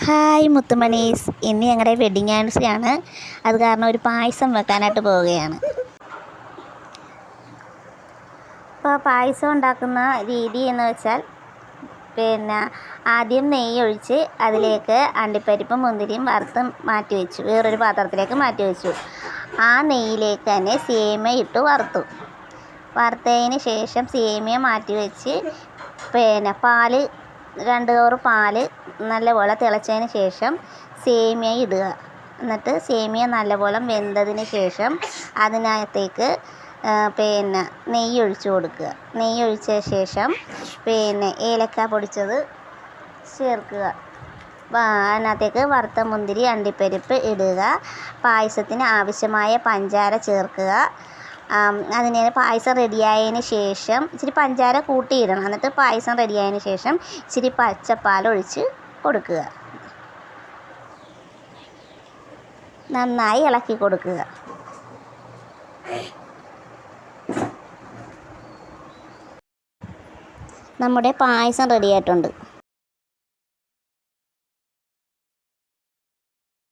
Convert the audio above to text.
Hi മുത്തുമണീസ്, ഇന്ന് ഞങ്ങളുടെ wedding anniversary ആണ്. അത് കാരണം ഒരു പായസം വെക്കാനായിട്ട് പോവുകയാണ്. അപ്പോൾ പായസം ഉണ്ടാക്കുന്ന രീതി എന്ന് വെച്ചാൽ ആദ്യം നെയ്യ് ഒഴിച്ച് അതിലേക്ക് അണ്ടിപ്പരിപ്പും മുന്തിരിയും വറുത്ത് മാറ്റി വെച്ചു, വേറൊരു പാത്രത്തിലേക്ക് മാറ്റി വെച്ചു. ആ നെയ്യിലേക്ക് തന്നെ സേമിയ ഇട്ട് വറുത്തതിന് ശേഷം സേമിയ മാറ്റി വെച്ച് പാല് 2 കവർ പാല് നല്ലപോലെ തിളച്ചതിന് ശേഷം സേമിയ ഇടുക. എന്നിട്ട് സേമിയ നല്ലപോലെ വെന്തതിന് ശേഷം അതിനകത്തേക്ക് നെയ്യ് ഒഴിച്ച് കൊടുക്കുക. നെയ്യ് ഒഴിച്ച ശേഷം ഏലക്ക പൊടിച്ചത് ചേർക്കുക. അതിനകത്തേക്ക് വറുത്ത മുന്തിരി അണ്ടിപ്പരിപ്പ് ഇടുക. പായസത്തിന് ആവശ്യമായ പഞ്ചാര ചേർക്കുക. അതിന് പായസം റെഡിയായതിന് ശേഷം ഇച്ചിരി പഞ്ചാര കൂട്ടിയിടണം. എന്നിട്ട് പായസം റെഡിയായതിന് ശേഷം ഇച്ചിരി പച്ചപ്പാലൊഴിച്ച് കൊടുക്കുക. നന്നായി ഇളക്കി കൊടുക്കുക. നമ്മുടെ പായസം റെഡിയായിട്ടുണ്ട്.